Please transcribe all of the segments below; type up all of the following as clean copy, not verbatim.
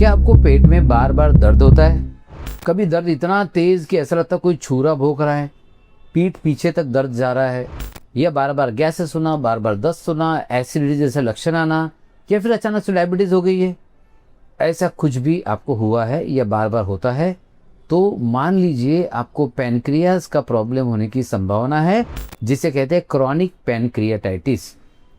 क्या आपको पेट में बार बार दर्द होता है? कभी दर्द इतना तेज कि ऐसा लगता है कोई छुरा भोंक रहा है, पीठ पीछे तक दर्द जा रहा है, या बार बार गैसेस होना, बार बार दस्त होना, एसिडिटी जैसे लक्षण आना, या फिर अचानक से डायबिटीज हो गई है, ऐसा कुछ भी आपको हुआ है या बार बार होता है तो मान लीजिए आपको पैनक्रियाज का प्रॉब्लम होने की संभावना है, जिसे कहते हैं क्रॉनिक पैनक्रियाटाइटिस।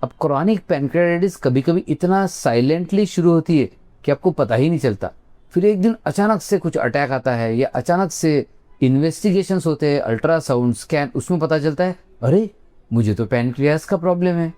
अब क्रॉनिक पैनक्रियाटाइटिस कभी कभी इतना साइलेंटली शुरू होती है कि आपको पता ही नहीं चलता, फिर एक दिन अचानक से कुछ अटैक आता है या अचानक से इन्वेस्टिगेशंस होते हैं, अल्ट्रासाउंड स्कैन, उसमें पता चलता है अरे मुझे तो पैनक्रियाज का प्रॉब्लम है।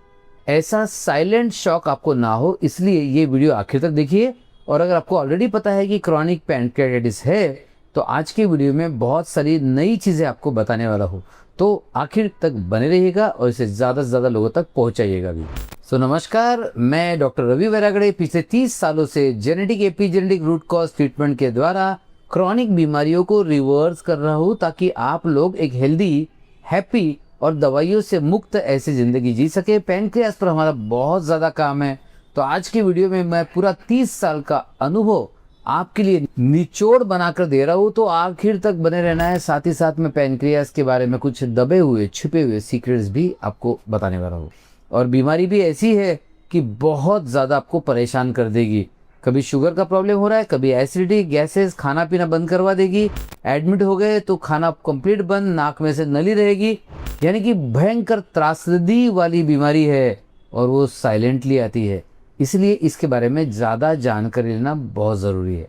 ऐसा साइलेंट शॉक आपको ना हो, इसलिए ये वीडियो आखिर तक देखिए। और अगर आपको ऑलरेडी पता है कि क्रॉनिक पैनक्रियाटाइटिस है तो आज के वीडियो में बहुत सारी नई चीज़ें आपको बताने वाला हूँ, तो आखिर तक बने रहिएगा और इसे ज़्यादा से ज़्यादा लोगों तक पहुँचाइएगा भी। नमस्कार, मैं डॉक्टर रवि वैरागड़े पिछले 30 सालों से genetic epigenetic root cause treatment के द्वारा क्रॉनिक बीमारियों को रिवर्स कर रहा हूँ, ताकि आप लोग एक हेल्दी, हैप्पी और दवाइयों से मुक्त ऐसी ज़िंदगी जी सके। पैनक्रियाज पर हमारा बहुत ज़्यादा काम है, तो आज की वीडियो में मैं पूरा 30 साल का अनुभव आपके लिए निचोड़ बनाकर दे रहा हूँ, तो आखिर तक बने रहना है। साथ ही साथ में पैनक्रियाज के बारे में कुछ दबे हुए छिपे हुए सीक्रेट्स भी आपको बताने वाला हूँ। और बीमारी भी ऐसी है कि बहुत ज़्यादा आपको परेशान कर देगी। कभी शुगर का प्रॉब्लम हो रहा है, कभी एसिडिटी, गैसेस, खाना पीना बंद करवा देगी, एडमिट हो गए तो खाना कंप्लीट बंद, नाक में से नली रहेगी, यानी कि भयंकर त्रासदी वाली बीमारी है और वो साइलेंटली आती है। इसलिए इसके बारे में ज़्यादा जानकारी लेना बहुत ज़रूरी है।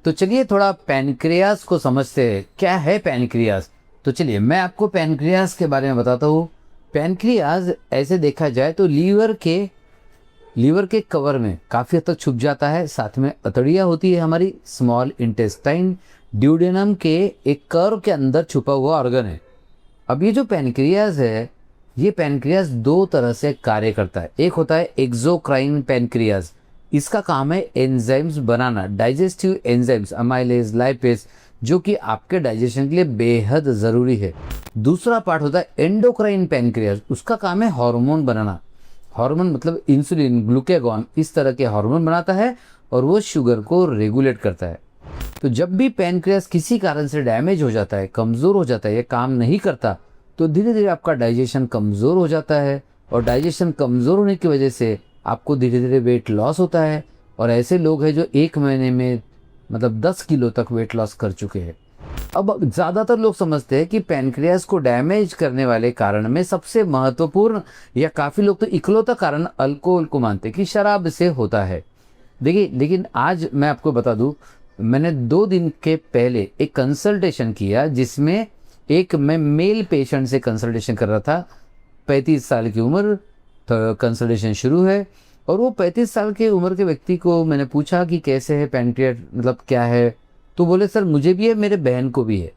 तो चलिए थोड़ा पैनक्रियाज को समझते हैं। क्या है पैनक्रियाज? तो चलिए मैं आपको पैनक्रियाज के बारे में बताता हूँ। पैनक्रियाज ऐसे देखा जाए तो लीवर के कवर में काफ़ी हद तक छुप जाता है। साथ में अतड़ियाँ होती है हमारी, स्मॉल इंटेस्टाइन, ड्यूडेनम के एक कर्व के अंदर छुपा हुआ ऑर्गन है। अब ये जो पैनक्रियाज है, ये पैनक्रियाज दो तरह से कार्य करता है। एक होता है एक्सोक्राइन पैनक्रियाज, इसका काम है एंजाइम्स बनाना, डाइजेस्टिव एंजाइम्स, अमाइलेज, लाइपेज, जो कि आपके डाइजेशन के लिए बेहद ज़रूरी है। दूसरा पार्ट होता है एंडोक्राइन पैनक्रियाज, उसका काम है हार्मोन बनाना। हार्मोन मतलब इंसुलिन, ग्लूकागॉन, इस तरह के हार्मोन बनाता है और वो शुगर को रेगुलेट करता है। तो जब भी पैनक्रियाज किसी कारण से डैमेज हो जाता है, कमज़ोर हो जाता है, ये काम नहीं करता, तो धीरे धीरे आपका डाइजेशन कमज़ोर हो जाता है। और डाइजेशन कमज़ोर होने की वजह से आपको धीरे धीरे वेट लॉस होता है। और ऐसे लोग हैं जो 1 महीने में मतलब 10 किलो तक वेट लॉस कर चुके हैं। अब ज़्यादातर लोग समझते हैं कि पैनक्रियाज को डैमेज करने वाले कारण में सबसे महत्वपूर्ण, या काफ़ी लोग तो इकलौता कारण अल्कोहल को मानते हैं कि शराब से होता है। देखिए, लेकिन आज मैं आपको बता दूं, मैंने 2 दिन के पहले एक कंसल्टेशन किया, जिसमें एक मैं मेल पेशेंट से कंसल्टेशन कर रहा था। 35 साल की उम्र, तो कंसल्टेशन शुरू है। और वो 35 साल के उम्र के व्यक्ति को मैंने पूछा कि कैसे है पैनक्रियाज, मतलब क्या है? तो बोले सर मुझे भी है, मेरे बहन को भी है।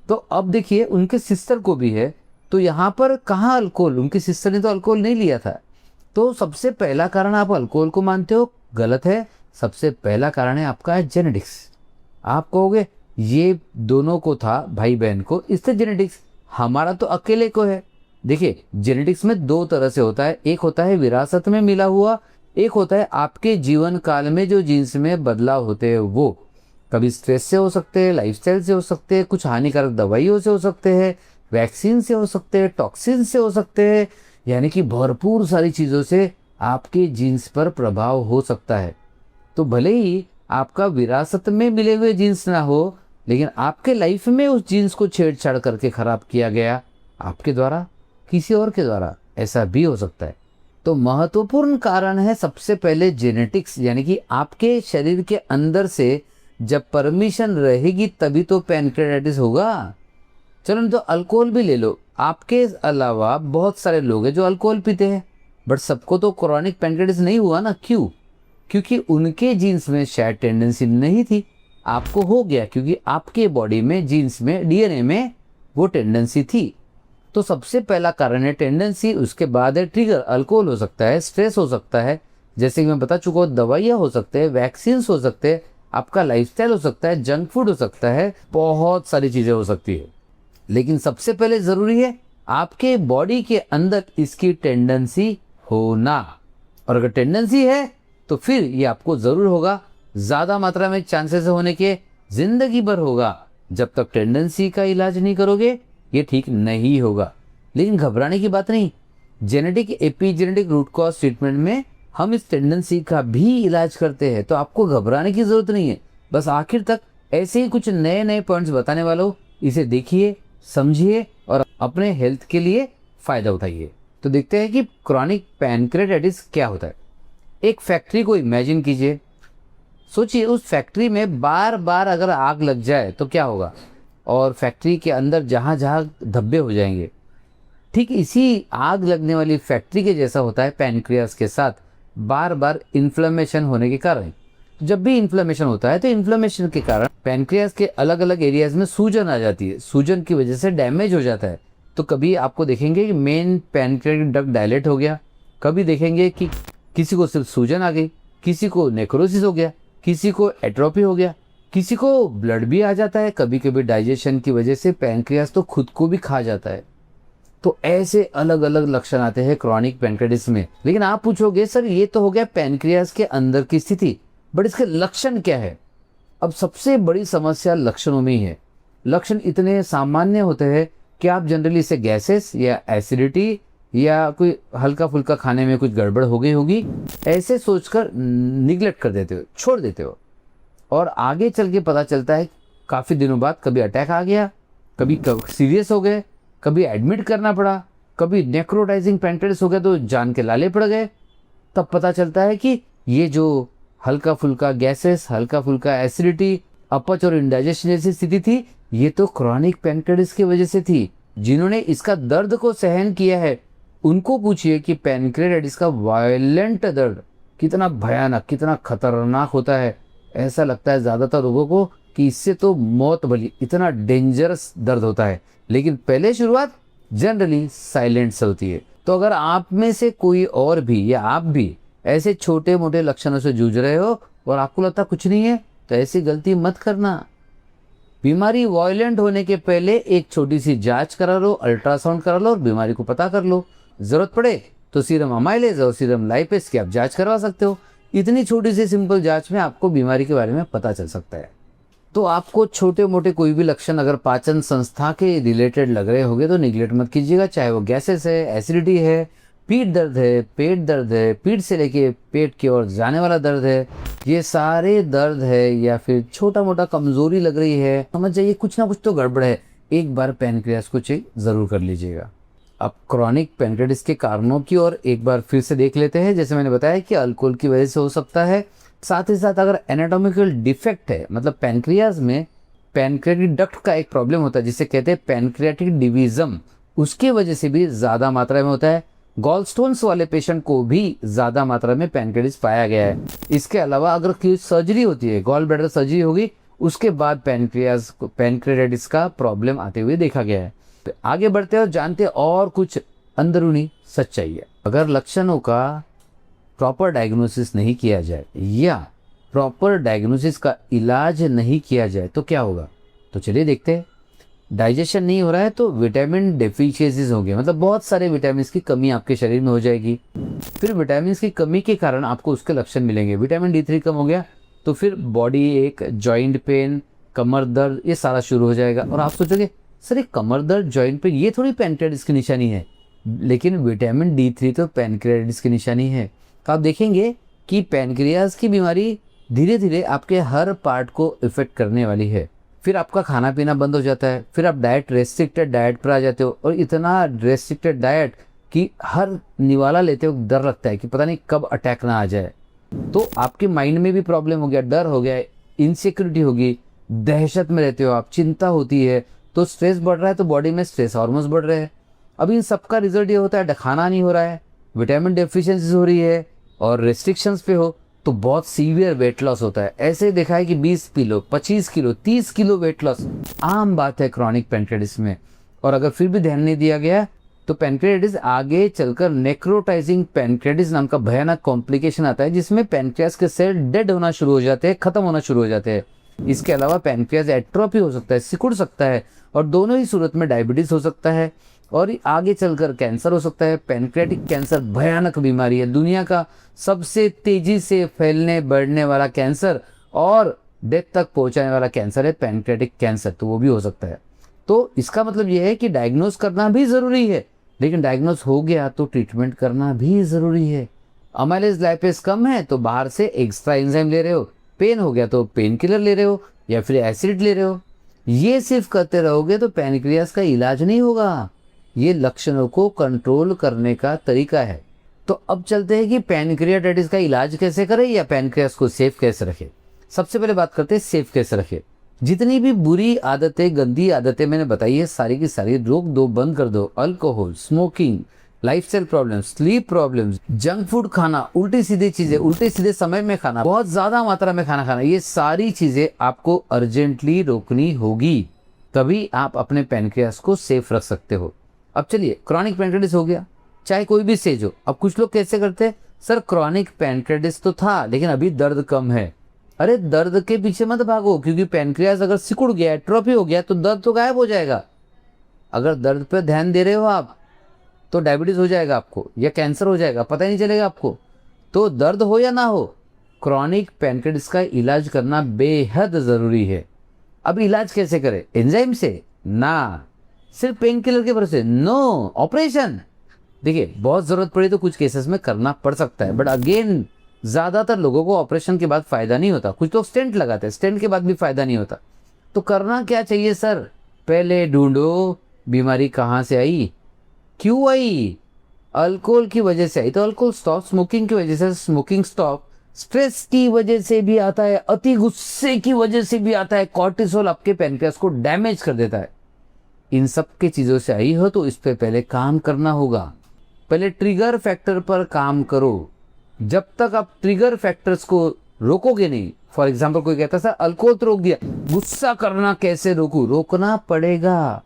तो अब देखिए उनके सिस्टर को भी है, तो यहाँ पर कहाँ अल्कोहल? उनकी सिस्टर ने तो अल्कोहल नहीं लिया था। तो सबसे पहला कारण आप अल्कोहल को मानते हो, गलत है। सबसे पहला कारण है आपका जेनेटिक्स। आप कहोगे ये दोनों को था, भाई बहन को, इससे जेनेटिक्स, हमारा तो अकेले को है। देखिए जेनेटिक्स में 2 तरह से होता है। एक होता है विरासत में मिला हुआ, एक होता है आपके जीवन काल में जो जीन्स में बदलाव होते हैं। वो कभी स्ट्रेस से हो सकते हैं, लाइफस्टाइल से हो सकते हैं, कुछ हानिकारक दवाइयों से हो सकते हैं, वैक्सीन से हो सकते हैं, टॉक्सिन से हो सकते हैं, यानी कि भरपूर सारी चीज़ों से आपके जीन्स पर प्रभाव हो सकता है। तो भले ही आपका विरासत में मिले हुए जीन्स ना हो, लेकिन आपके लाइफ में उस जीन्स को छेड़छाड़ करके ख़राब किया गया आपके द्वारा, किसी और के द्वारा, ऐसा भी हो सकता है। तो महत्वपूर्ण कारण है सबसे पहले जेनेटिक्स, यानी कि आपके शरीर के अंदर से जब परमिशन रहेगी तभी तो पैनक्रियाटाइटिस होगा। चलो तो अल्कोहल भी ले लो, आपके अलावा बहुत सारे लोग हैं जो अल्कोहल पीते हैं, बट सबको तो क्रॉनिक पैनक्रियाटाइटिस नहीं हुआ ना। क्यों? क्योंकि उनके जीन्स में शायद टेंडेंसी नहीं थी, आपको हो गया क्योंकि आपके बॉडी में, जीन्स में, डीएनए में वो टेंडेंसी थी। तो सबसे पहला कारण है टेंडेंसी, उसके बाद है ट्रिगर। अल्कोहल हो सकता है, स्ट्रेस हो सकता है, जैसे कि मैं बता चुका हूँ, दवाइयाँ हो सकते हैं, वैक्सीन हो सकते हैं, आपका लाइफस्टाइल हो सकता है, जंक फूड हो सकता है, बहुत सारी चीज़ें हो सकती है। लेकिन सबसे पहले ज़रूरी है आपके बॉडी के अंदर इसकी टेंडेंसी होना। और अगर टेंडेंसी है तो फिर ये आपको ज़रूर होगा। ज़्यादा मात्रा में चांसेस होने के जिंदगी भर होगा। जब तक टेंडेंसी का इलाज नहीं करोगे ये ठीक नहीं होगा। लेकिन घबराने की बात नहीं, genetic epigenetic root cause treatment में हम इस टेंडेंसी का भी इलाज करते हैं, तो आपको घबराने की जरूरत नहीं है। बस आखिर तक ऐसे ही कुछ नए नए पॉइंट्स बताने वाला हूँ, इसे देखिए, समझिए और अपने हेल्थ के लिए फायदा उठाइए। तो देखते हैं कि क्रॉनिक पैनक्रेटाइटिस क्या होता है। एक फैक्ट्री को इमेजिन कीजिए, सोचिए उस फैक्ट्री में बार बार अगर आग लग जाए तो क्या होगा, और फैक्ट्री के अंदर जहाँ जहाँ धब्बे हो जाएंगे। ठीक इसी आग लगने वाली फैक्ट्री के जैसा होता है पैनक्रियास के साथ बार बार इन्फ्लेमेशन होने के कारण। जब भी इन्फ्लेमेशन होता है तो इन्फ्लेमेशन के कारण पैनक्रियास के अलग अलग एरियाज में सूजन आ जाती है, सूजन की वजह से डैमेज हो जाता है। तो कभी आपको देखेंगे कि मेन पैनक्रियाटिक डक्ट डायलेट हो गया, कभी देखेंगे कि किसी को सिर्फ सूजन आ गई, किसी को नेक्रोसिस हो गया, किसी को एट्रोफी हो गया, किसी को ब्लड भी आ जाता है। कभी कभी डाइजेशन की वजह से पैनक्रियास तो खुद को भी खा जाता है। तो ऐसे अलग अलग लक्षण आते हैं क्रॉनिक पैनक्रेटाइटिस में। लेकिन आप पूछोगे सर ये तो हो गया पैनक्रियास के अंदर की स्थिति, बट इसके लक्षण क्या है? अब सबसे बड़ी समस्या लक्षणों में ही है। लक्षण इतने सामान्य होते हैं कि आप जनरली इसे गैसेस या एसिडिटी या कोई हल्का फुल्का खाने में कुछ गड़बड़ हो गई होगी ऐसे सोचकर निगलेक्ट कर देते हो, छोड़ देते हो। और आगे चल के पता चलता है काफ़ी दिनों बाद कभी अटैक आ गया, कभी सीरियस हो गए, कभी एडमिट करना पड़ा, कभी नेक्रोटाइजिंग पैनक्रेटाइटिस हो गया तो जान के लाले पड़ गए। तब पता चलता है कि ये जो हल्का फुल्का गैसेस, हल्का फुल्का एसिडिटी, अपच और इंडाइजेशन जैसी स्थिति थी, ये तो क्रॉनिक पैनक्रेटाइटिस की वजह से थी। जिन्होंने इसका दर्द को सहन किया है उनको पूछिए कि पैनक्रेटाइटिस का वायलेंट दर्द कितना भयानक, कितना खतरनाक होता है। ऐसा लगता है ज़्यादातर लोगों को कि इससे तो मौत भली, इतना डेंजरस दर्द होता है। लेकिन पहले शुरुआत जनरली साइलेंट से होती है। तो अगर आप में से कोई और भी या आप भी ऐसे छोटे मोटे लक्षणों से जूझ रहे हो और आपको लगता कुछ नहीं है, तो ऐसी गलती मत करना। बीमारी वायलेंट होने के पहले एक छोटी सी जांच करा लो, अल्ट्रासाउंड करा लो और बीमारी को पता कर लो। जरूरत पड़े तो सीरम अमाइलेज और सीरम लाइपेस की आप जांच करवा सकते हो। इतनी छोटी सी सिंपल जांच में आपको बीमारी के बारे में पता चल सकता है। तो आपको छोटे मोटे कोई भी लक्षण अगर पाचन संस्था के रिलेटेड लग रहे होंगे तो निगलेक्ट मत कीजिएगा, चाहे वो गैसेस है, एसिडिटी है, पीठ दर्द है, पेट दर्द है, पीठ से लेके पेट की ओर जाने वाला दर्द है, ये सारे दर्द है या फिर छोटा मोटा कमजोरी लग रही है, समझ जाइए कुछ ना कुछ तो गड़बड़ है। एक बार पैनक्रियास को चेक जरूर कर लीजिएगा। अब क्रॉनिक पैनक्रेटाइटिस के कारणों की ओर एक बार फिर से देख लेते हैं। जैसे मैंने बताया कि अल्कोहल की वजह से हो सकता है, साथ ही साथ अगर एनाटॉमिकल डिफेक्ट है, मतलब पैनक्रियाज में पैनक्रेटिक डक्ट का एक प्रॉब्लम होता है जिसे कहते हैं पैनक्रियाटिक डिवीजम, उसकी वजह से भी ज़्यादा मात्रा में होता है। गॉल स्टोन्स वाले पेशेंट को भी ज़्यादा मात्रा में पैनक्रेटाइटिस पाया गया है। इसके अलावा अगर कोई सर्जरी होती है, गॉल ब्लैडर सर्जरी होगी, उसके बाद पैनक्रेटाइटिस का प्रॉब्लम आते हुए देखा गया है। तो आगे बढ़ते हैं और जानते हैं और कुछ अंदरूनी सच्चाई है। अगर लक्षणों का प्रॉपर डायग्नोसिस नहीं किया जाए या प्रॉपर डायग्नोसिस का इलाज नहीं किया जाए तो क्या होगा, तो चलिए देखते हैं। डाइजेशन नहीं हो रहा है तो विटामिन डेफिशिएंसीज होंगे, मतलब बहुत सारे विटामिन की कमी आपके शरीर में हो जाएगी। फिर विटामिन की कमी के कारण आपको उसके लक्षण मिलेंगे। विटामिन D3 कम हो गया तो फिर बॉडी एक, जॉइंट पेन, कमर दर्द, ये सारा शुरू हो जाएगा। और आप सोचोगे सर ये कमर दर्द, जॉइंट पेन ये थोड़ी पैनक्रेटाइटिस की निशानी है, लेकिन विटामिन D3 तो पैनक्रेटाइटिस की निशानी है। तो आप देखेंगे कि पैनक्रियाज की बीमारी धीरे धीरे आपके हर पार्ट को इफेक्ट करने वाली है। फिर आपका खाना पीना बंद हो जाता है, फिर आप रेस्ट्रिक्टेड डाइट पर आ जाते हो, और इतना रेस्ट्रिक्टेड डाइट कि हर निवाला लेते हो डर लगता है कि पता नहीं कब अटैक ना आ जाए। तो आपके माइंड में भी प्रॉब्लम हो गया, डर हो गया, इनसिक्योरिटी होगी, दहशत में रहते हो आप, चिंता होती है, तो स्ट्रेस बढ़ रहा है तो बॉडी में स्ट्रेस हार्मोन्स बढ़ रहे हैं। अब इन सबका रिजल्ट ये होता है खाना नहीं हो रहा है, विटामिन डेफिशिएंसीज हो रही है और रेस्ट्रिक्शंस पे हो तो बहुत सीवियर वेट लॉस होता है। ऐसे देखा है कि 20 kilo, 25 kilo, 30 kilo weight loss आम बात है क्रॉनिक पैनक्रेटाइटिस में। और अगर फिर भी ध्यान नहीं दिया गया तो पैनक्रेटाइटिस आगे चलकर नेक्रोटाइजिंग पैनक्रेटाइटिस नाम का भयानक कॉम्प्लिकेशन आता है, जिसमें पैनक्रियास के सेल डेड होना शुरू हो जाते हैं, खत्म होना शुरू हो जाते हैं। इसके अलावा पैनक्रियास एट्रोफी हो सकता है, सिकुड़ सकता है, और दोनों ही सूरत में डायबिटीज हो सकता है और आगे चलकर कैंसर हो सकता है। पैनक्रेटिक कैंसर भयानक बीमारी है, दुनिया का सबसे तेजी से फैलने बढ़ने वाला कैंसर और डेथ तक पहुंचाने वाला कैंसर है पैनक्रियाटिक कैंसर, तो वो भी हो सकता है। तो इसका मतलब ये है कि डायग्नोस करना भी ज़रूरी है, लेकिन डायग्नोस हो गया तो ट्रीटमेंट करना भी ज़रूरी है। अमाइलेज लाइपेज कम है तो बाहर से एक्स्ट्रा एंजाइम ले रहे हो, पेन हो गया तो पेन किलर ले रहे हो या फिर एसिड ले रहे हो। ये सिर्फ करते रहोगे तो पैनक्रियास का इलाज नहीं होगा, ये लक्षणों को कंट्रोल करने का तरीका है। तो अब चलते हैं कि पैनक्रियाटाइटिस का इलाज कैसे करें या पैनक्रियास को सेफ कैसे रखें। सबसे पहले बात करते हैं सेफ कैसे रखें। जितनी भी बुरी आदतें, गंदी आदतें मैंने बताई है, सारी की सारी रोक दो, बंद कर दो। Alcohol, smoking, lifestyle problems, sleep problems, junk food खाना, उल्टी सीधी चीजें, उल्टे सीधे समय में खाना, बहुत ज्यादा मात्रा में खाना खाना, ये सारी चीजें आपको अर्जेंटली रोकनी होगी, तभी आप अपने पैनक्रियास को सेफ रख सकते हो। अब चलिए, क्रॉनिक पैनक्रियाटिस हो गया, चाहे कोई भी स्टेज हो। अब कुछ लोग कैसे करते हैं, सर क्रॉनिक पैनक्रियाटिस तो था लेकिन अभी दर्द कम है। अरे दर्द के पीछे मत भागो, क्योंकि पैनक्रियास अगर सिकुड़ गया, एट्रोफी हो गया तो दर्द तो गायब हो जाएगा। अगर दर्द पर ध्यान दे रहे हो आप तो डायबिटीज हो जाएगा आपको या कैंसर हो जाएगा, पता ही नहीं चलेगा आपको। तो दर्द हो या ना हो, क्रॉनिक पैनक्रियाटिस का इलाज करना बेहद जरूरी है। अब इलाज कैसे करें, एंजाइम से ना, सिर्फ पेन किलर के भरोसे नो, ऑपरेशन। देखिए बहुत जरूरत पड़ी तो कुछ केसेस में करना पड़ सकता है, बट अगेन ज्यादातर लोगों को ऑपरेशन के बाद फायदा नहीं होता। कुछ लोग स्टेंट लगाते हैं, स्टेंट के बाद भी फायदा नहीं होता। तो करना क्या चाहिए सर, पहले ढूंढो बीमारी कहाँ से आई, क्यों आई। अल्कोहल की वजह से आई तो अल्कोहल स्टॉप, स्मोकिंग की वजह से स्मोकिंग स्टॉप, स्ट्रेस की वजह से भी आता है, अति गुस्से की वजह से भी आता है, कॉर्टिसोल आपके पैनक्रियास को डैमेज कर देता है। इन सब के चीजों से आई हो तो इस पे पहले काम करना होगा। पहले ट्रिगर फैक्टर पर काम करो। जब तक आप ट्रिगर फैक्टर्स को रोकोगे नहीं, फॉर एग्जाम्पल कोई कहता है अल्कोहल तो रोक दिया, गुस्सा करना कैसे रोकूं, रोकना पड़ेगा।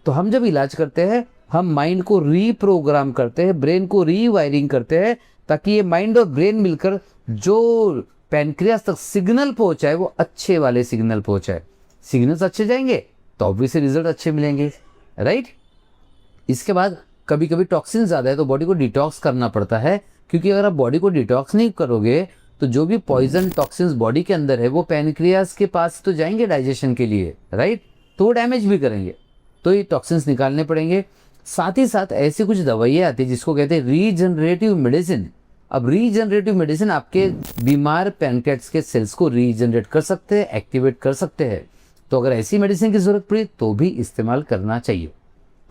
तो हम जब इलाज करते हैं, हम माइंड को रीप्रोग्राम करते हैं, ब्रेन को रीवायरिंग करते हैं, ताकि ये माइंड और ब्रेन मिलकर जो पैनक्रियास तक सिग्नल पहुंचाए वो अच्छे वाले सिग्नल पहुंचाए। सिग्नल्स अच्छे जाएंगे तो ऑब्वियसली रिजल्ट अच्छे मिलेंगे, राइट। इसके बाद कभी कभी टॉक्सिन ज्यादा है तो बॉडी को डिटॉक्स करना पड़ता है, क्योंकि अगर आप बॉडी को डिटॉक्स नहीं करोगे तो जो भी पॉइजन टॉक्सिन्स बॉडी के अंदर है वो पैनक्रियास के पास तो जाएंगे डाइजेशन के लिए, राइट, तो वो डैमेज भी करेंगे, तो ये टॉक्सिन्स निकालने पड़ेंगे। साथ ही साथ ऐसी कुछ दवाइयाँ आती है जिसको कहते हैं रीजनरेटिव मेडिसिन। अब रीजनरेटिव मेडिसिन आपके बीमार पैनक्रियास के सेल्स को रीजनरेट कर सकते हैं, एक्टिवेट कर सकते हैं। तो अगर ऐसी मेडिसिन की जरूरत पड़ी तो भी इस्तेमाल करना चाहिए।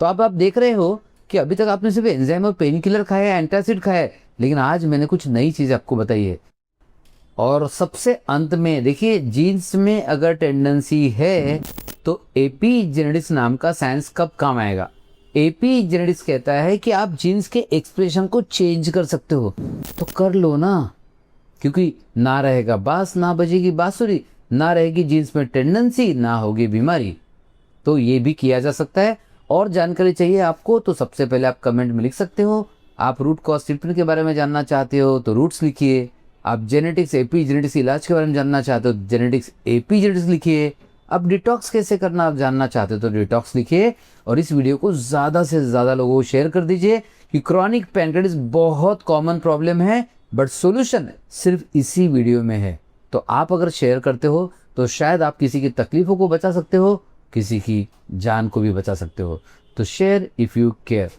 तो अब आप देख रहे हो कि अभी तक आपने सिर्फ एंजाइम और पेन किलर खाया है, एंटासिड खाया है, लेकिन आज मैंने कुछ नई चीज आपको बताई है। और सबसे अंत में देखिए, जीन्स में अगर टेंडेंसी है तो एपीजेनेटिक्स नाम का साइंस कब काम आएगा। एपीजेनेटिक्स कहता है कि आप जीन्स के एक्सप्रेशन को चेंज कर सकते हो, तो कर लो ना, क्योंकि ना रहेगा बांस, ना बजेगी बांसुरी, ना रहेगी जीन्स में टेंडेंसी, ना होगी बीमारी। तो ये भी किया जा सकता है। और जानकारी चाहिए आपको तो सबसे पहले आप कमेंट में लिख सकते हो। आप रूट कॉज ट्रीटमेंट के बारे में जानना चाहते हो तो रूट्स लिखिए। आप जेनेटिक्स एपीजेनेटिक्स इलाज के बारे में जानना चाहते हो जेनेटिक्स एपीजेनेटिक्स लिखिए। अब डिटॉक्स कैसे करना आप जानना चाहते हो तो डिटॉक्स लिखिए। और इस वीडियो को ज़्यादा से ज़्यादा लोगों को शेयर कर दीजिए कि क्रॉनिक पैनक्रियाटिस बहुत कॉमन प्रॉब्लम है, बट सॉल्यूशन सिर्फ इसी वीडियो में है। तो आप अगर शेयर करते हो तो शायद आप किसी की तकलीफों को बचा सकते हो, किसी की जान को भी बचा सकते हो। तो शेयर इफ़ यू केयर।